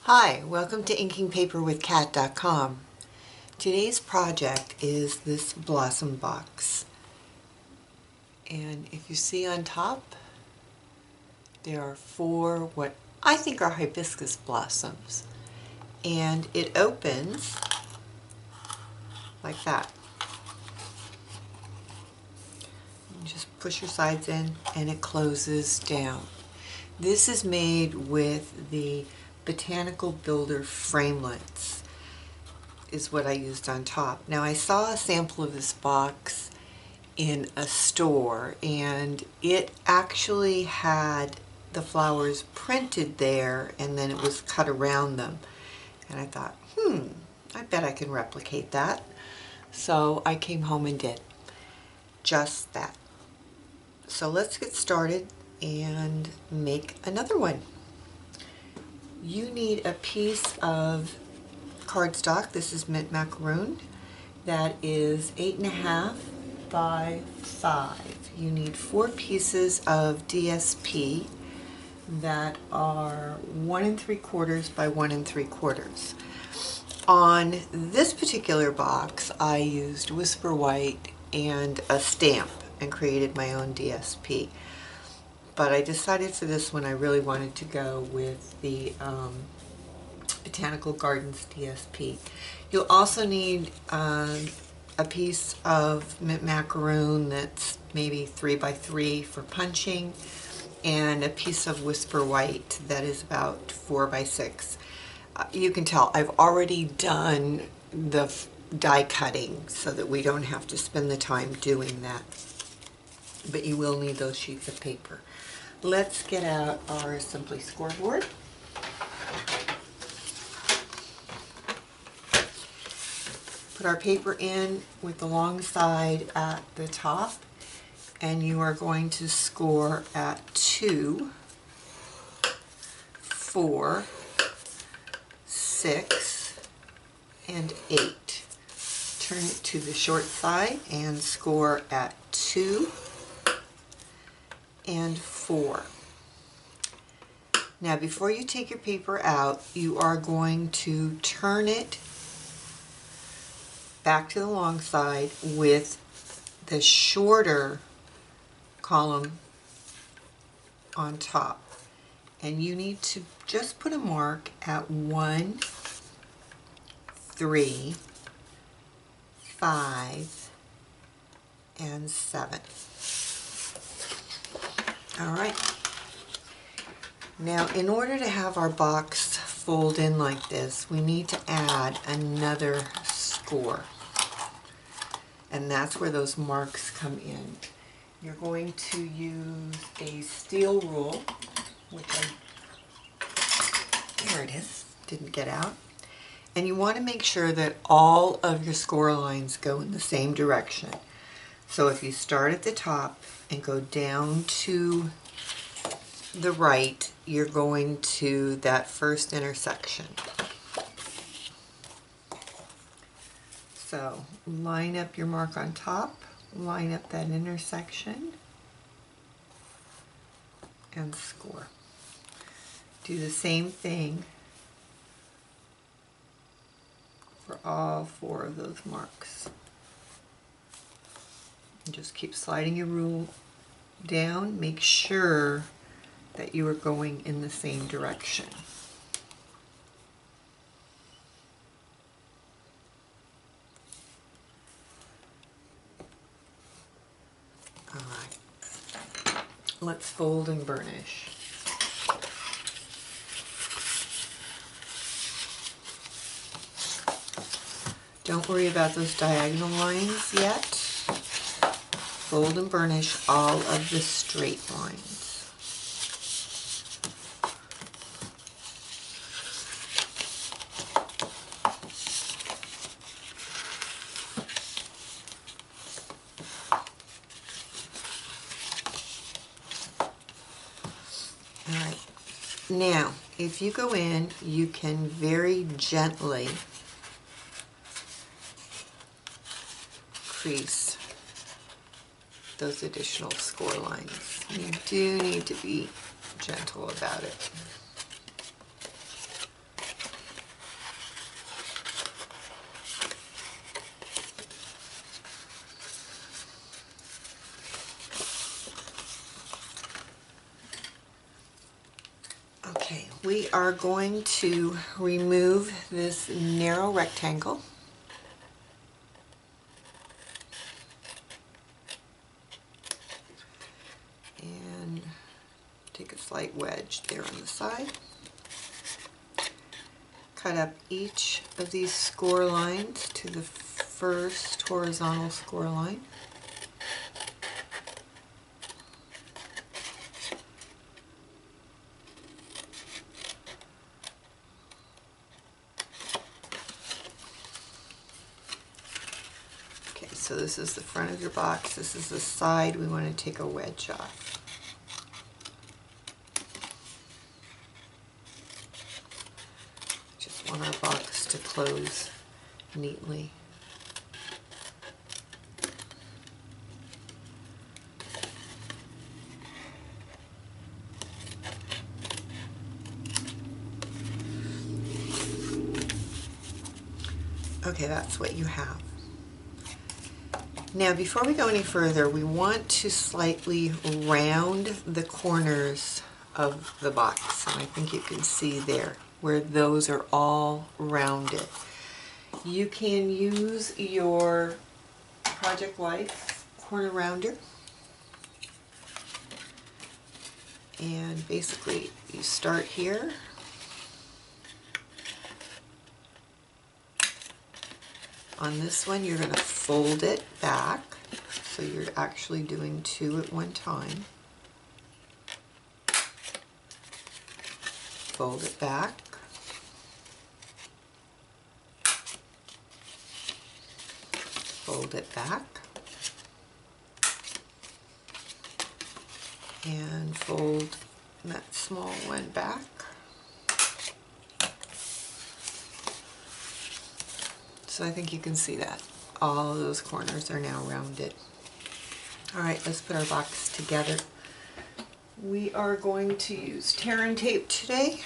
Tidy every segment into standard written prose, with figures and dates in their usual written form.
Hi, welcome to inkingpaperwithkat.com. Today's project is this blossom box. And if you see on top, there are 4 what I think are hibiscus blossoms. And it opens like that. You just push your sides in and it closes down. This is made with the Botanical Builder framelits. Is what I used on top. Now I saw a sample of this box in a store and it actually had the flowers printed there and then it was cut around them. And I thought, I bet I can replicate that. So I came home and did just that. So let's get started and make another one. You need a piece of cardstock. This is mint macaroon. That is 8.5 by 5. You need 4 pieces of DSP that are 1 3/4 by 1 3/4. On this particular box, I used Whisper White and a stamp and created my own DSP. But I decided for this one I really wanted to go with the Botanical Gardens DSP. You'll also need a piece of mint macaroon that's maybe 3 by 3 for punching, and a piece of Whisper White that is about 4 by 6. You can tell I've already done the die cutting so that we don't have to spend the time doing that. But you will need those sheets of paper. Let's get out our Simply Scoreboard. Put our paper in with the long side at the top, and you are going to score at 2, 4, 6, and 8. Turn it to the short side and score at 2 and 4. Now before you take your paper out, you are going to turn it back to the long side with the shorter column on top. And you need to just put a mark at 1, 3, 5, and 7. All right. Now, in order to have our box fold in like this, we need to add another score. And that's where those marks come in. You're going to use a steel rule, which there it is, didn't get out. And you want to make sure that all of your score lines go in the same direction. So if you start at the top and go down to the right, you're going to that first intersection. So line up your mark on top, line up that intersection, and score. Do the same thing for all 4 of those marks. And just keep sliding your rule down. Make sure that you are going in the same direction. All right. Let's fold and burnish. Don't worry about those diagonal lines yet. Fold and burnish all of the straight lines. All right. Now, if you go in, you can very gently crease those additional score lines. You do need to be gentle about it. we are going to remove this narrow rectangle. And take a slight wedge there on the side. Cut up each of these score lines to the first horizontal score line. Okay, so this is the front of your box. This is the side we want to take a wedge off. Just want our box to close neatly. Okay, that's what you have. Now, before we go any further, we want to slightly round the corners of the box. And I think you can see there where those are all rounded. You can use your Project Life corner rounder. And basically, you start here. On this one, you're going to fold it back, so you're actually doing two at one time. Fold it back. Fold it back. And fold that small one back. So I think you can see that. All of those corners are now rounded. All right, let's put our box together. We are going to use tear and tape today.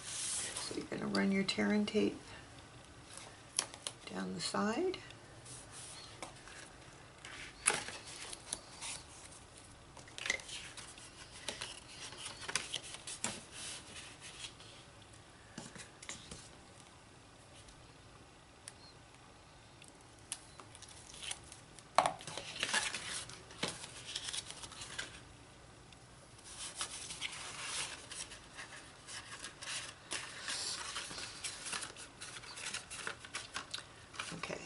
So you're going to run your tear and tape down the side. Okay.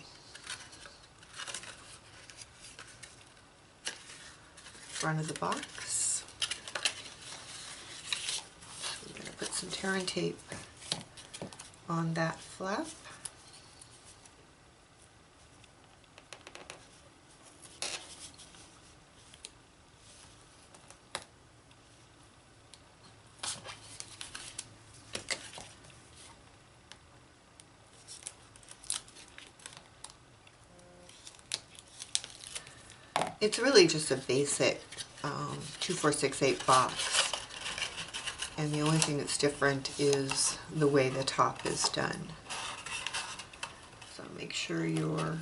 Front of the box. We're going to put some tear and tape on that flap. It's really just a basic 2468 box, and the only thing that's different is the way the top is done. So make sure your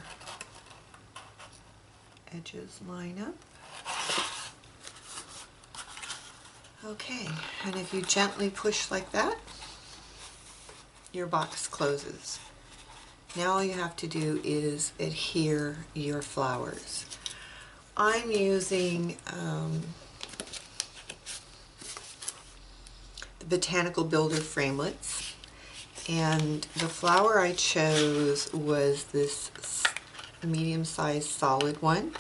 edges line up. Okay, and if you gently push like that, your box closes. Now all you have to do is adhere your flowers. I'm using the Botanical Builder framelits, and the flower I chose was this medium-sized solid one,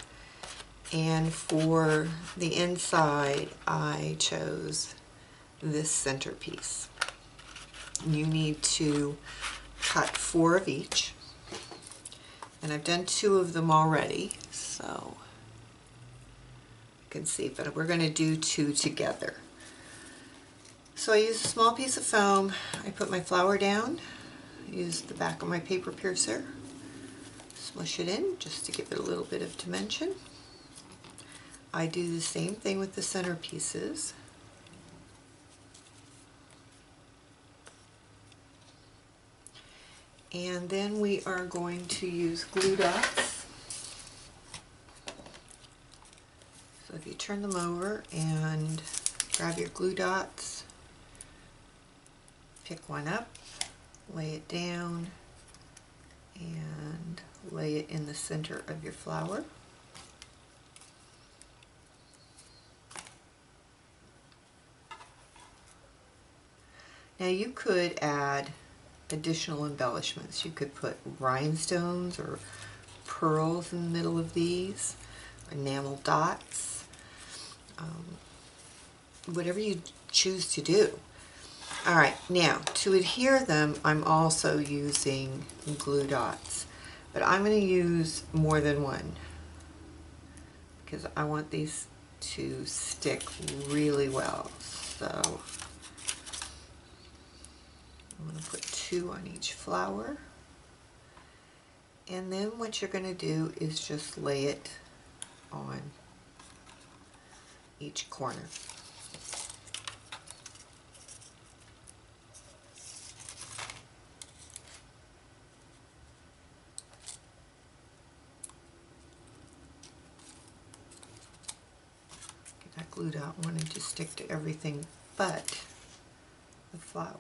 and for the inside I chose this centerpiece. You need to cut 4 of each, and I've done 2 of them already, so can see, but we're going to do 2 together. So I use a small piece of foam. I put my flower down, use the back of my paper piercer, smush it in just to give it a little bit of dimension. I do the same thing with the centerpieces. And then we are going to use glue dots. So if you turn them over and grab your glue dots, pick one up, lay it down, and lay it in the center of your flower. Now you could add additional embellishments. You could put rhinestones or pearls in the middle of these, enamel dots, whatever you choose to do. Alright, now to adhere them I'm also using glue dots, but I'm going to use more than one because I want these to stick really well. So I'm going to put 2 on each flower, and then what you're going to do is just lay it on each corner. Get that glue dot wanting to stick to everything but the flower.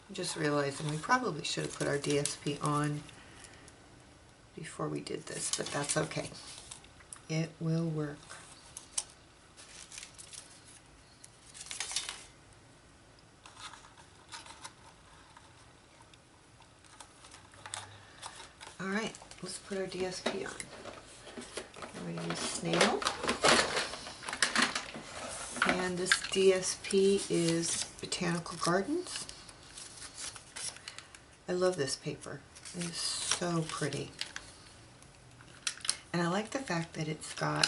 I'm just realizing we probably should have put our DSP on before we did this, but that's okay. It will work. Alright, let's put our DSP on. I'm going to use Snail. And this DSP is Botanical Gardens. I love this paper. It is so pretty. And I like the fact that it's got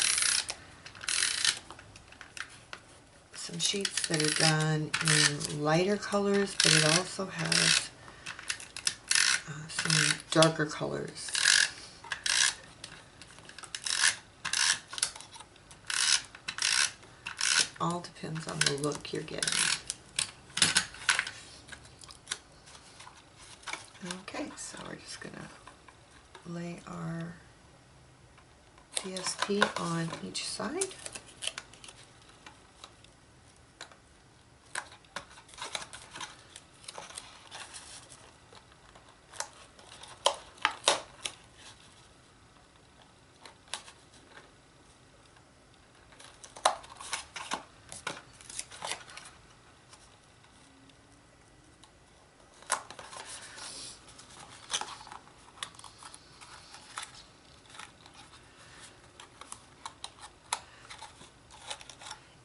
some sheets that are done in lighter colors, but it also has some darker colors. It all depends on the look you're getting. Okay, so we're just going to lay our DSP on each side.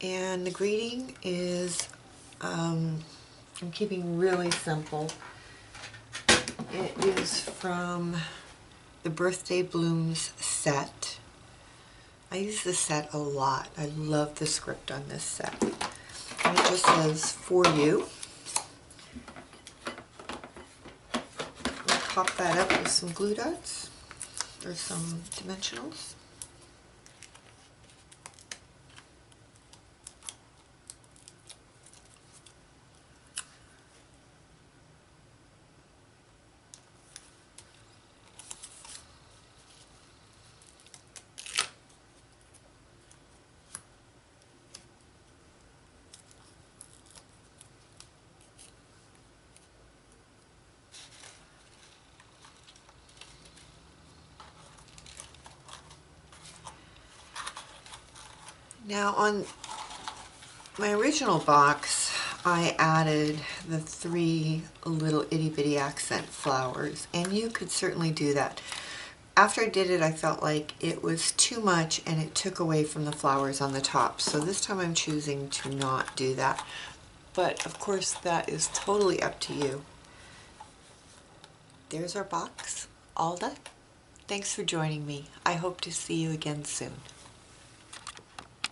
And the greeting is, I'm keeping really simple. It is from the Birthday Blooms set. I use this set a lot. I love the script on this set. And it just says, "For you." We'll pop that up with some glue dots or some dimensionals. Now on my original box, I added the 3 little itty bitty accent flowers, and you could certainly do that. After I did it, I felt like it was too much and it took away from the flowers on the top. So this time I'm choosing to not do that. But of course that is totally up to you. There's our box, all done. Thanks for joining me. I hope to see you again soon.